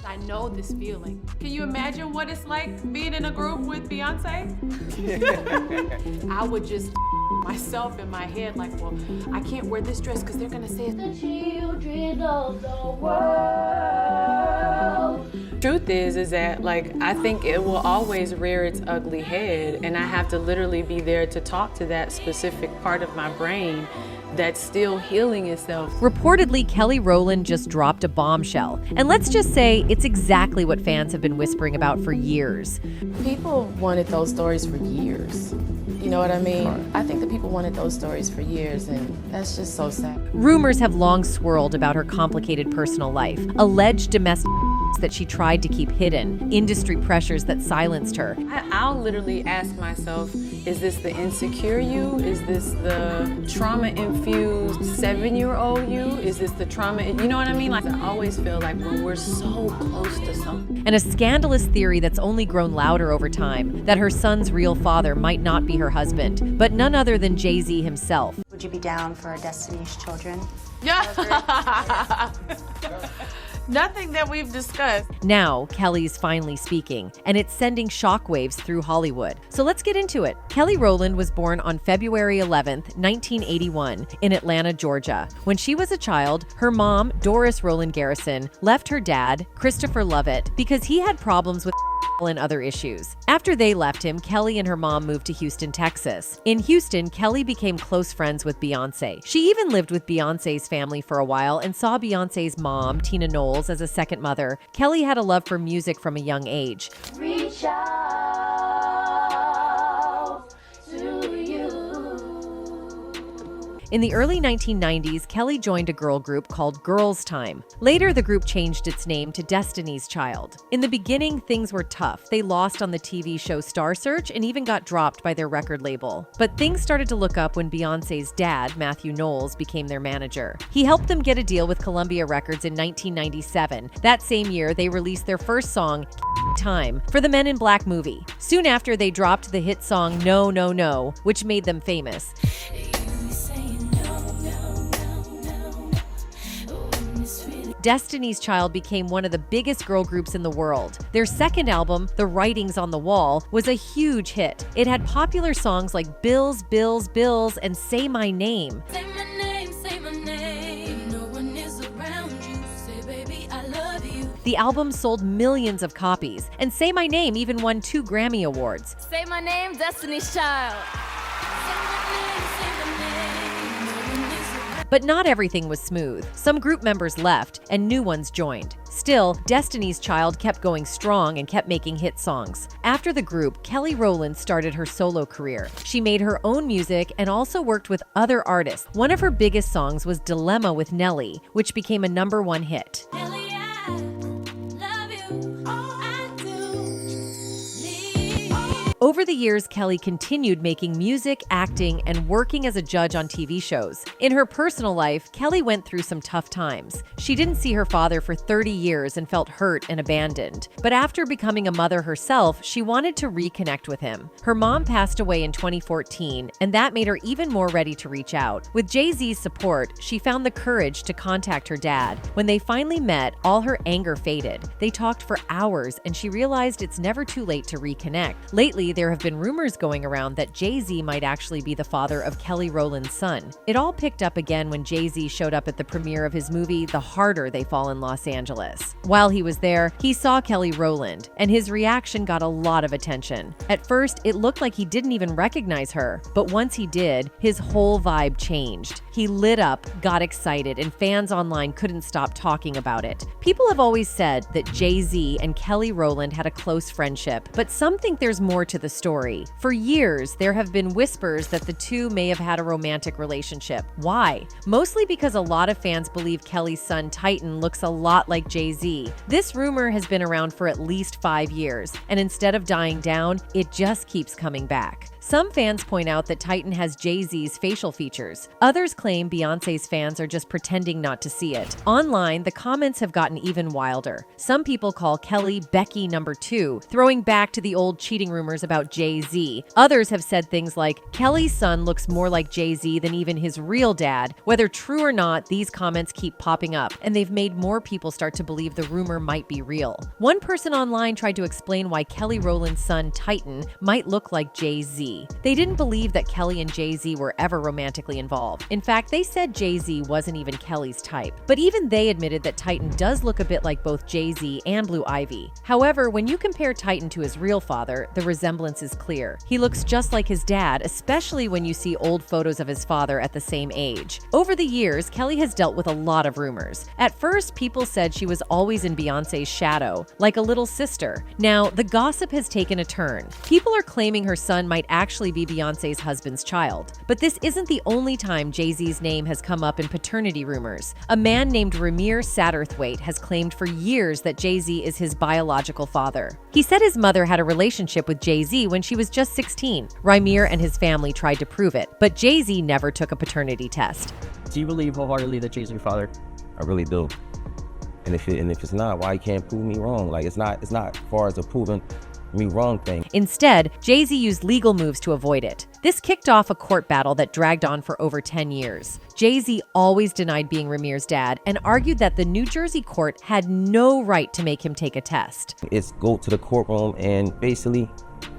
I know this feeling. Can you imagine what it's like being in a group with Beyonce? I would just myself in my head like, well, I can't wear this dress because they're gonna say it's the children of the world. Truth is that like I think it will always rear its ugly head, and I have to literally be there to talk to that specific part of my brain that's still healing itself. Reportedly, Kelly Rowland just dropped a bombshell. And let's just say it's exactly what fans have been whispering about for years. People wanted those stories for years. You know what I mean? I think that people wanted those stories for years, and that's just so sad. Rumors have long swirled about her complicated personal life, alleged domestic that she tried to keep hidden, industry pressures that silenced her. I'll literally ask myself, is this the insecure you? Is this the trauma-infused 7-year-old you? Is this the trauma, you know what I mean? Like, I always feel like when we're so close to something. And a scandalous theory that's only grown louder over time, that her son's real father might not be her husband, but none other than Jay-Z himself. Would you be down for Destiny's Children? Yeah. Nothing that we've discussed. Now, Kelly's finally speaking, and it's sending shockwaves through Hollywood. So let's get into it. Kelly Rowland was born on February 11th, 1981, in Atlanta, Georgia. When she was a child, her mom, Doris Rowland Garrison, left her dad, Christopher Lovett, because he had problems with and other issues. After they left him, Kelly and her mom moved to Houston, Texas. In Houston, Kelly became close friends with Beyonce. She even lived with Beyonce's family for a while and saw Beyonce's mom, Tina Knowles, as a second mother. Kelly had a love for music from a young age. Reach out to you. In the early 1990s, Kelly joined a girl group called Girls Time. Later, the group changed its name to Destiny's Child. In the beginning, things were tough. They lost on the TV show Star Search and even got dropped by their record label. But things started to look up when Beyonce's dad, Matthew Knowles, became their manager. He helped them get a deal with Columbia Records in 1997. That same year, they released their first song, Time, for the Men in Black movie. Soon after, they dropped the hit song No, No, No, which made them famous. Destiny's Child became one of the biggest girl groups in the world. Their second album, The Writings on the Wall, was a huge hit. It had popular songs like Bills, Bills, Bills, and Say My Name. Say my name, say my name. No one is around you. Say, baby, I love you. The album sold millions of copies, and Say My Name even won 2 Grammy Awards. Say my name, Destiny's Child. Say my name, say my name. No one is around. But not everything was smooth. Some group members left, and new ones joined. Still, Destiny's Child kept going strong and kept making hit songs. After the group, Kelly Rowland started her solo career. She made her own music and also worked with other artists. One of her biggest songs was Dilemma with Nelly, which became a #1 hit. Kelly, I love you. I do. Over the years, Kelly continued making music, acting, and working as a judge on TV shows. In her personal life, Kelly went through some tough times. She didn't see her father for 30 years and felt hurt and abandoned. But after becoming a mother herself, she wanted to reconnect with him. Her mom passed away in 2014, and that made her even more ready to reach out. With Jay-Z's support, she found the courage to contact her dad. When they finally met, all her anger faded. They talked for hours, and she realized it's never too late to reconnect. Lately, there have been rumors going around that Jay-Z might actually be the father of Kelly Rowland's son. It all picked up again when Jay-Z showed up at the premiere of his movie The Harder They Fall in Los Angeles. While he was there, he saw Kelly Rowland, and his reaction got a lot of attention. At first, it looked like he didn't even recognize her, but once he did, his whole vibe changed. He lit up, got excited, and fans online couldn't stop talking about it. People have always said that Jay-Z and Kelly Rowland had a close friendship, but some think there's more to the story. For years, there have been whispers that the two may have had a romantic relationship. Why? Mostly because a lot of fans believe Kelly's son Titan looks a lot like Jay-Z. This rumor has been around for at least 5 years, and instead of dying down, it just keeps coming back. Some fans point out that Titan has Jay-Z's facial features. Others claim Beyoncé's fans are just pretending not to see it. Online, the comments have gotten even wilder. Some people call Kelly Becky #2, throwing back to the old cheating rumors about Jay-Z. Others have said things like, Kelly's son looks more like Jay-Z than even his real dad. Whether true or not, these comments keep popping up, and they've made more people start to believe the rumor might be real. One person online tried to explain why Kelly Rowland's son, Titan, might look like Jay-Z. They didn't believe that Kelly and Jay-Z were ever romantically involved. In fact, they said Jay-Z wasn't even Kelly's type. But even they admitted that Titan does look a bit like both Jay-Z and Blue Ivy. However, when you compare Titan to his real father, the resemblance is clear. He looks just like his dad, especially when you see old photos of his father at the same age. Over the years, Kelly has dealt with a lot of rumors. At first, people said she was always in Beyoncé's shadow, like a little sister. Now, the gossip has taken a turn. People are claiming her son might actually be Beyoncé's husband's child. But this isn't the only time Jay-Z's name has come up in paternity rumors. A man named Ramir Satterthwaite has claimed for years that Jay-Z is his biological father. He said his mother had a relationship with Jay-Z when she was just 16. Ramir and his family tried to prove it, but Jay-Z never took a paternity test. Do you believe wholeheartedly that Jay's your father? I really do. And if it's not, why you can't prove me wrong? Like, it's not far as a proving me wrong thing. Instead, Jay-Z used legal moves to avoid it. This kicked off a court battle that dragged on for over 10 years. Jay-Z always denied being Ramir's dad and argued that the New Jersey court had no right to make him take a test. It's go to the courtroom and basically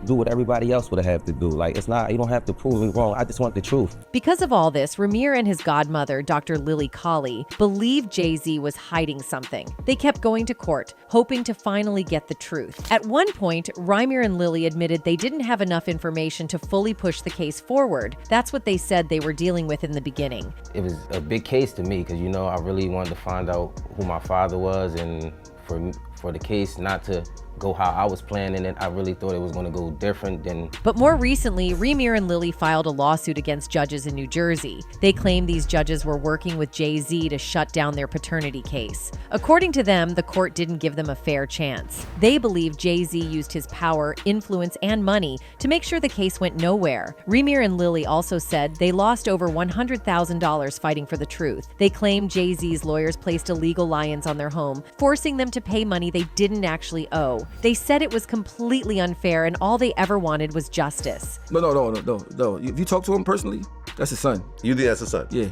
do what everybody else would have to do. Like, it's not, you don't have to prove me wrong. I just want the truth. Because of all this, Ramir and his godmother, Dr. Lily Colley, believed Jay-Z was hiding something. They kept going to court, hoping to finally get the truth. At one point, Ramir and Lily admitted they didn't have enough information to fully push the case forward. That's what they said they were dealing with in the beginning. It was a big case to me because, I really wanted to find out who my father was, and for the case not to go how I was planning it, I really thought it was going to go different than... But more recently, Ramir and Lily filed a lawsuit against judges in New Jersey. They claim these judges were working with Jay-Z to shut down their paternity case. According to them, the court didn't give them a fair chance. They believe Jay-Z used his power, influence, and money to make sure the case went nowhere. Ramir and Lily also said they lost over $100,000 fighting for the truth. They claim Jay-Z's lawyers placed illegal liens on their home, forcing them to pay money they didn't actually owe. They said it was completely unfair and all they ever wanted was justice. No. If you talk to him personally, that's his son. You think that's his son? Yeah. You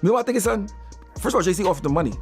know what I think his son? First of all, Jay-Z offered him money.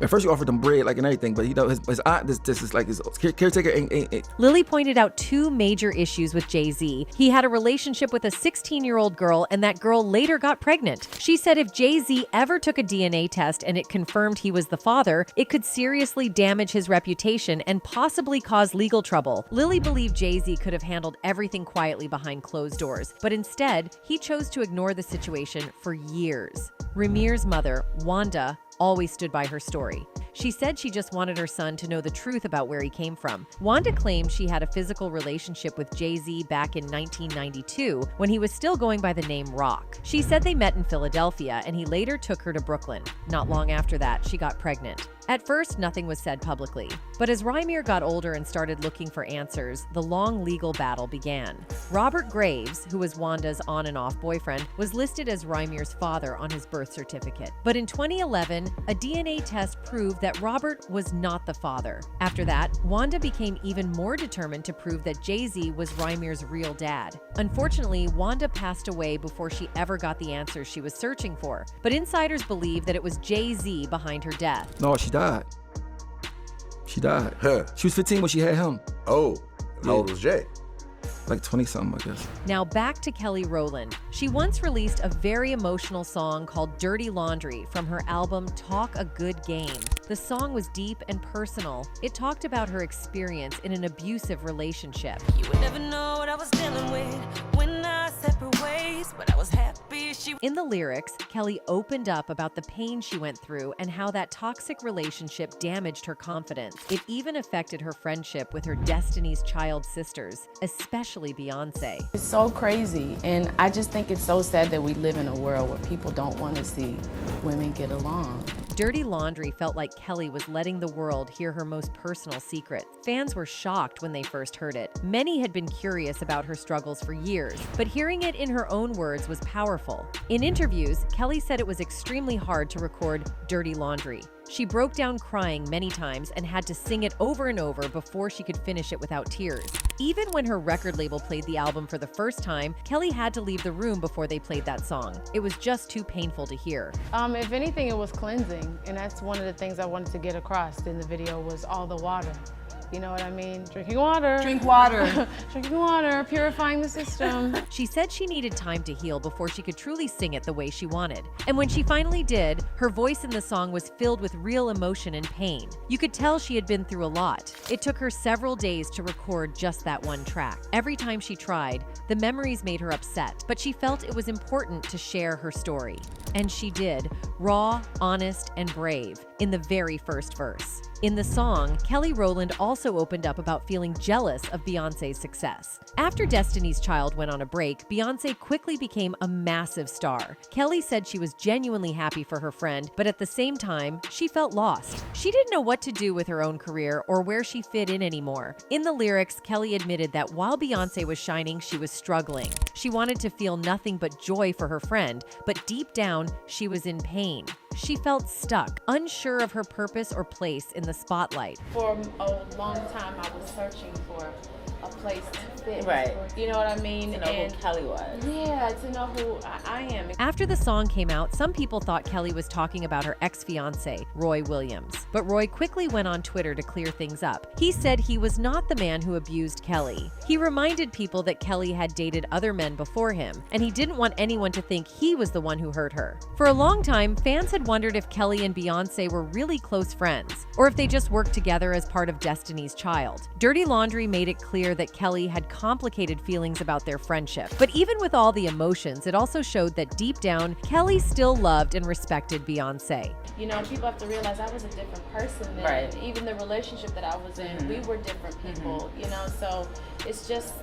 At first, he offered him bread, and everything, but his aunt, this is like his caretaker ain't. Lily pointed out two major issues with Jay-Z. He had a relationship with a 16-year-old girl, and that girl later got pregnant. She said if Jay-Z ever took a DNA test and it confirmed he was the father, it could seriously damage his reputation and possibly cause legal trouble. Lily believed Jay-Z could have handled everything quietly behind closed doors, but instead, he chose to ignore the situation for years. Ramir's mother, Wanda, always stood by her story. She said she just wanted her son to know the truth about where he came from. Wanda claimed she had a physical relationship with Jay-Z back in 1992 when he was still going by the name Rock. She said they met in Philadelphia and he later took her to Brooklyn. Not long after that, she got pregnant. At first, nothing was said publicly, but as Ramir got older and started looking for answers, the long legal battle began. Robert Graves, who was Wanda's on and off boyfriend, was listed as Ramir's father on his birth certificate. But in 2011, a DNA test proved that Robert was not the father. After that, Wanda became even more determined to prove that Jay-Z was Ramir's real dad. Unfortunately, Wanda passed away before she ever got the answers she was searching for, but insiders believe that it was Jay-Z behind her death. No, she died. She died. Huh. She was 15 when she had him. Oh, how old was Jay? Like 20-something, I guess. Now back to Kelly Rowland. She once released a very emotional song called Dirty Laundry from her album Talk a Good Game. The song was deep and personal. It talked about her experience in an abusive relationship. You would never know what I was dealing with when I separate ways, but I was happy she... In the lyrics, Kelly opened up about the pain she went through and how that toxic relationship damaged her confidence. It even affected her friendship with her Destiny's Child sisters, especially Beyoncé. It's so crazy, and I just think it's so sad that we live in a world where people don't want to see women get along. Dirty Laundry felt like Kelly was letting the world hear her most personal secret. Fans were shocked when they first heard it. Many had been curious about her struggles for years, but hearing it in her own words was powerful. In interviews, Kelly said it was extremely hard to record Dirty Laundry. She broke down crying many times and had to sing it over and over before she could finish it without tears. Even when her record label played the album for the first time, Kelly had to leave the room before they played that song. It was just too painful to hear. If anything, it was cleansing, and that's one of the things I wanted to get across in the video was all the water. You know what I mean? Drinking water. Drink water. Drinking water, purifying the system. She said she needed time to heal before she could truly sing it the way she wanted. And when she finally did, her voice in the song was filled with real emotion and pain. You could tell she had been through a lot. It took her several days to record just that one track. Every time she tried, the memories made her upset, but she felt it was important to share her story. And she did, raw, honest, and brave, in the very first verse. In the song, Kelly Rowland also opened up about feeling jealous of Beyoncé's success. After Destiny's Child went on a break, Beyoncé quickly became a massive star. Kelly said she was genuinely happy for her friend, but at the same time, she felt lost. She didn't know what to do with her own career or where she fit in anymore. In the lyrics, Kelly admitted that while Beyoncé was shining, she was struggling. She wanted to feel nothing but joy for her friend, but deep down, she was in pain. She felt stuck, unsure of her purpose or place in the spotlight. For a long time, I was searching for a place to fit. Right. You know what I mean? To know who Kelly was. Yeah, to know who I am. After the song came out, some people thought Kelly was talking about her ex-fiancé, Roy Williams. But Roy quickly went on Twitter to clear things up. He said he was not the man who abused Kelly. He reminded people that Kelly had dated other men before him, and he didn't want anyone to think he was the one who hurt her. For a long time, fans had wondered if Kelly and Beyoncé were really close friends, or if they just worked together as part of Destiny's Child. Dirty Laundry made it clear that Kelly had complicated feelings about their friendship. But even with all the emotions, it also showed that deep down, Kelly still loved and respected Beyoncé. You know, people have to realize I was a different person then. Right. Even the relationship that I was in, we were different people, you know, so it's just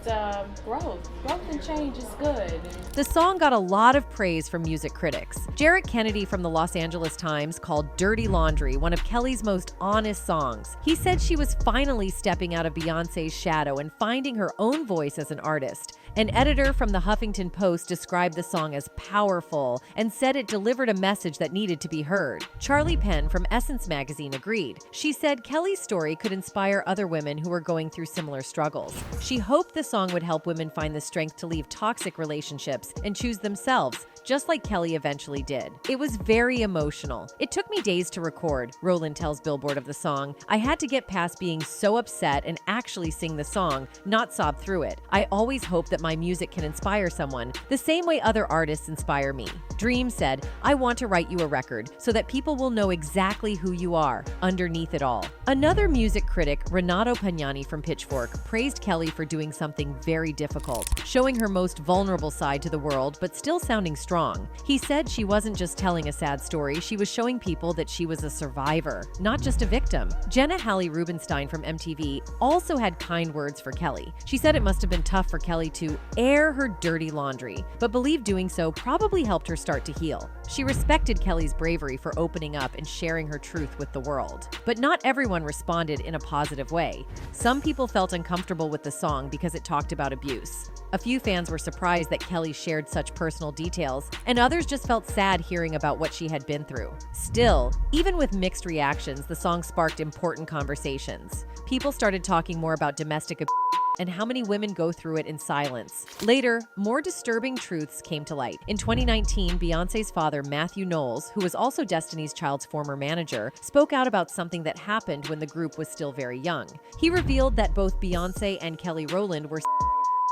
growth. Growth and change is good. The song got a lot of praise from music critics. Jarrett Kennedy from the Los Angeles Times called Dirty Laundry one of Kelly's most honest songs. He said she was finally stepping out of Beyoncé's shadow and finding her own voice as an artist. An editor from the Huffington Post described the song as powerful and said it delivered a message that needed to be heard. Charlie Penn from Essence magazine agreed. She said Kelly's story could inspire other women who were going through similar struggles. She hoped the song would help women find the strength to leave toxic relationships and choose themselves, just like Kelly eventually did. It was very emotional. It took me days to record, Rowland tells Billboard of the song. I had to get past being so upset and actually sing the song, not sob through it. I always hope that my music can inspire someone, the same way other artists inspire me. Dream said, I want to write you a record so that people will know exactly who you are, underneath it all. Another music critic, Renato Pagnani from Pitchfork, praised Kelly for doing something very difficult, showing her most vulnerable side to the world, but still sounding strong. He said she wasn't just telling a sad story, she was showing people that she was a survivor, not just a victim. Jenna Halle Rubenstein from MTV also had kind words for Kelly. She said it must have been tough for Kelly to air her dirty laundry, but believed doing so probably helped her start to heal. She respected Kelly's bravery for opening up and sharing her truth with the world. But not everyone responded in a positive way. Some people felt uncomfortable with the song because it talked about abuse. A few fans were surprised that Kelly shared such personal details, and others just felt sad hearing about what she had been through. Still, even with mixed reactions, the song sparked important conversations. People started talking more about domestic abuse and how many women go through it in silence. Later, more disturbing truths came to light. In 2019, Beyoncé's father, Matthew Knowles, who was also Destiny's Child's former manager, spoke out about something that happened when the group was still very young. He revealed that both Beyoncé and Kelly Rowland were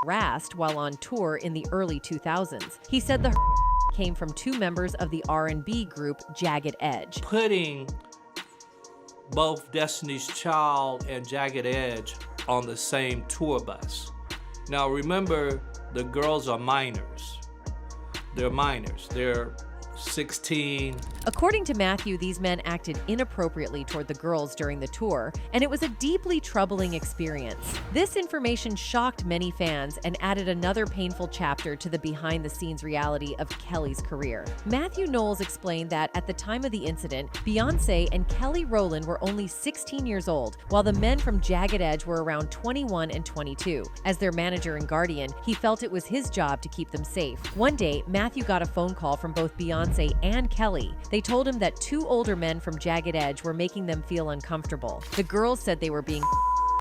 harassed while on tour in the early 2000s. He said the came from two members of the R&B group Jagged Edge. Putting both Destiny's Child and Jagged Edge on the same tour bus. Now remember, the girls are minors. They're minors. They're 16 According to Matthew, these men acted inappropriately toward the girls during the tour, and it was a deeply troubling experience. This information shocked many fans and added another painful chapter to the behind-the-scenes reality of Kelly's career. Matthew Knowles explained that at the time of the incident, Beyoncé and Kelly Rowland were only 16 years old, while the men from Jagged Edge were around 21 and 22. As their manager and guardian, he felt it was his job to keep them safe. One day, Matthew got a phone call from both Beyoncé and Kelly. They told him that two older men from Jagged Edge were making them feel uncomfortable. The girls said they were being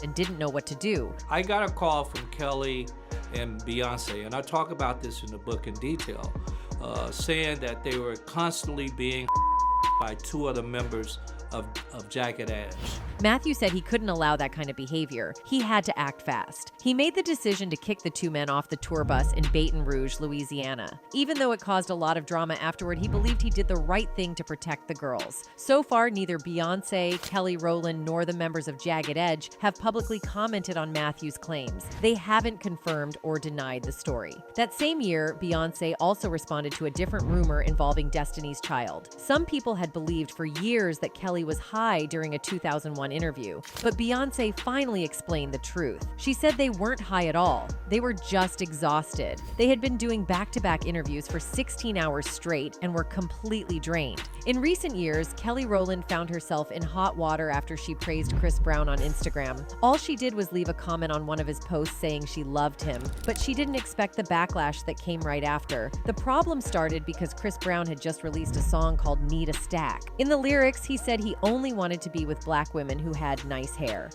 and didn't know what to do. I got a call from Kelly and Beyoncé, and I talk about this in the book in detail, saying that they were constantly being by two other members of Jagged Edge. Matthew said he couldn't allow that kind of behavior. He had to act fast. He made the decision to kick the two men off the tour bus in Baton Rouge, Louisiana. Even though it caused a lot of drama afterward, he believed he did the right thing to protect the girls. So far, neither Beyoncé, Kelly Rowland, nor the members of Jagged Edge have publicly commented on Matthew's claims. They haven't confirmed or denied the story. That same year, Beyoncé also responded to a different rumor involving Destiny's Child. Some people had believed for years that Kelly was high during a 2001 interview, but Beyoncé finally explained the truth. She said they weren't high at all. They were just exhausted. They had been doing back-to-back interviews for 16 hours straight and were completely drained. In recent years, Kelly Rowland found herself in hot water after she praised Chris Brown on Instagram. All she did was leave a comment on one of his posts saying she loved him, but she didn't expect the backlash that came right after. The problem started because Chris Brown had just released a song called Need a Stack. In the lyrics, he said he only wanted to be with black women who had nice hair.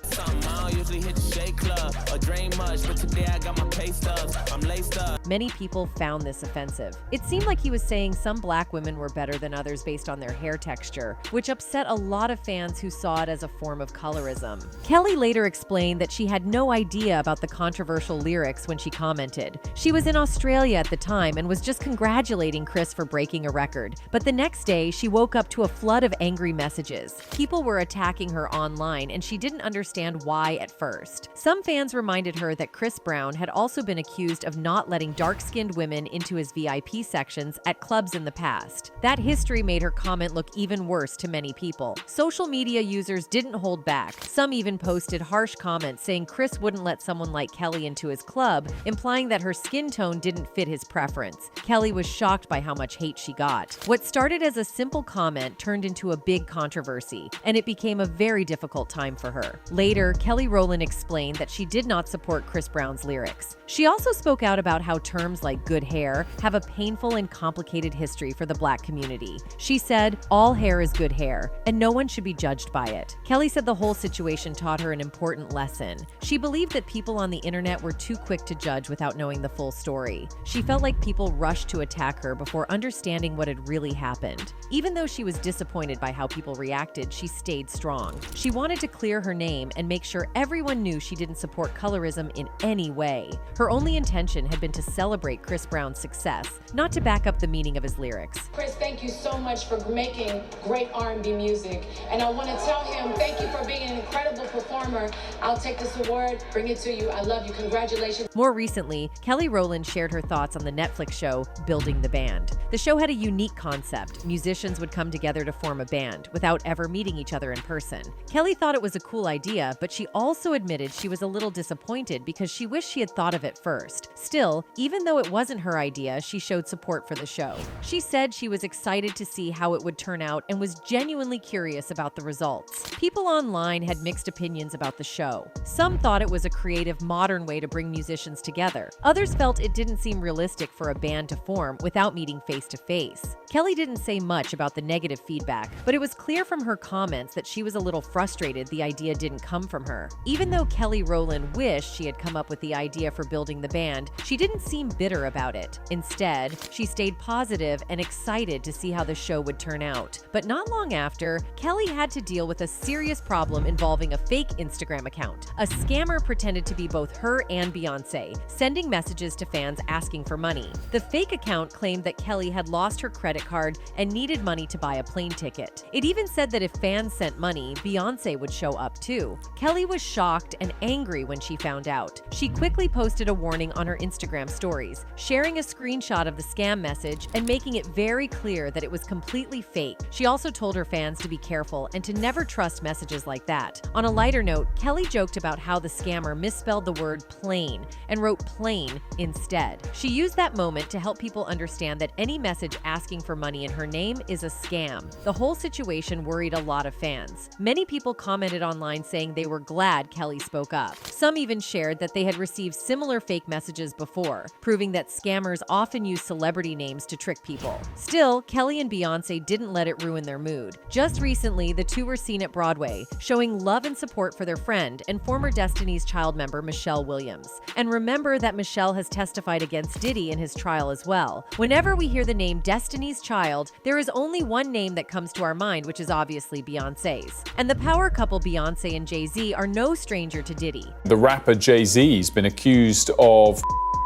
Many people found this offensive. It seemed like he was saying some black women were better than others based on their hair texture, which upset a lot of fans who saw it as a form of colorism. Kelly later explained that she had no idea about the controversial lyrics when she commented. She was in Australia at the time and was just congratulating Chris for breaking a record. But the next day, she woke up to a flood of angry messages. People were attacking her online, and she didn't understand why at first. Some fans reminded her that Chris Brown had also been accused of not letting dark-skinned women into his VIP sections at clubs in the past. That history made her comment look even worse to many people. Social media users didn't hold back. Some even posted harsh comments saying Chris wouldn't let someone like Kelly into his club, implying that her skin tone didn't fit his preference. Kelly was shocked by how much hate she got. What started as a simple comment turned into a big controversy, and it became a very difficult time for her. Later, Kelly Rowland explained that she did not support Chris Brown's lyrics. She also spoke out about how terms like good hair have a painful and complicated history for the black community. She said, "All hair is good hair, and no one should be judged by it." Kelly said the whole situation taught her an important lesson. She believed that people on the internet were too quick to judge without knowing the full story. She felt like people rushed to attack her before understanding what had really happened. Even though she was disappointed by how people reacted, she stayed strong. She wanted to clear her name and make sure everyone knew she didn't support colorism in any way. Her only intention had been to celebrate Chris Brown's success, not to back up the meaning of his lyrics. Chris, thank you so much for making great R&B music. And I want to tell him, thank you for being an incredible performer. I'll take this award, bring it to you. I love you. Congratulations. More recently, Kelly Rowland shared her thoughts on the Netflix show Building the Band. The show had a unique concept. Musicians would come together to form a band without ever meeting each other in person. Kelly thought it was a cool idea, but she also admitted she was a little disappointed because she wished she had thought of it first. Still, even though it wasn't her idea, she showed support for the show. She said she was excited to see how it would turn out and was genuinely curious about the results. People online had mixed opinions about the show. Some thought it was a creative, modern way to bring musicians together. Others felt it didn't seem realistic for a band to form without meeting face to face. Kelly didn't say much about the negative feedback, but it was clear from her comments that she was a little frustrated the idea didn't come from her. Even though Kelly Rowland wished she had come up with the idea for building the band, she didn't seem bitter about it. Instead, she stayed positive and excited to see how the show would turn out. But not long after, Kelly had to deal with a serious problem involving a fake Instagram account. A scammer pretended to be both her and Beyoncé, sending messages to fans asking for money. The fake account claimed that Kelly had lost her credit card and needed money to buy a plane ticket. It even said said that if fans sent money, Beyoncé would show up too. Kelly was shocked and angry when she found out. She quickly posted a warning on her Instagram stories, sharing a screenshot of the scam message and making it very clear that it was completely fake. She also told her fans to be careful and to never trust messages like that. On a lighter note, Kelly joked about how the scammer misspelled the word plane and wrote plane instead. She used that moment to help people understand that any message asking for money in her name is a scam. The whole situation worried a lot of fans. Many people commented online saying they were glad Kelly spoke up. Some even shared that they had received similar fake messages before, proving that scammers often use celebrity names to trick people. Still, Kelly and Beyoncé didn't let it ruin their mood. Just recently, the two were seen at Broadway, showing love and support for their friend and former Destiny's Child member Michelle Williams. And remember that Michelle has testified against Diddy in his trial as well. Whenever we hear the name Destiny's Child, there is only one name that comes to our mind, which is obviously Beyoncé's. And the power couple Beyoncé and Jay-Z are no stranger to Diddy. The rapper Jay-Z has been accused of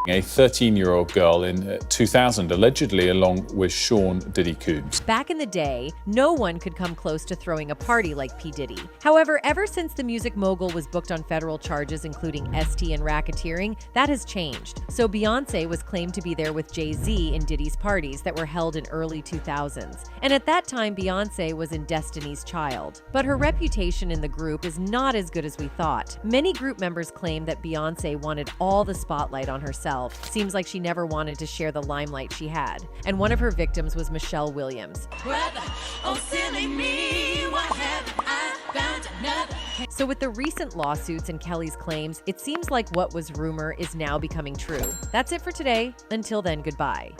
a 13-year-old girl in 2000, allegedly along with Sean Diddy Combs. Back in the day, no one could come close to throwing a party like P. Diddy. However, ever since the music mogul was booked on federal charges including ST and racketeering, that has changed. So Beyoncé was claimed to be there with Jay-Z in Diddy's parties that were held in early 2000s. And at that time, Beyoncé was in Destiny's Child. But her reputation in the group is not as good as we thought. Many group members claim that Beyoncé wanted all the spotlight on herself. Seems like she never wanted to share the limelight she had. And one of her victims was Michelle Williams. Brother, oh silly me, what have I found another? So with the recent lawsuits and Kelly's claims, it seems like what was rumor is now becoming true. That's it for today. Until then, goodbye.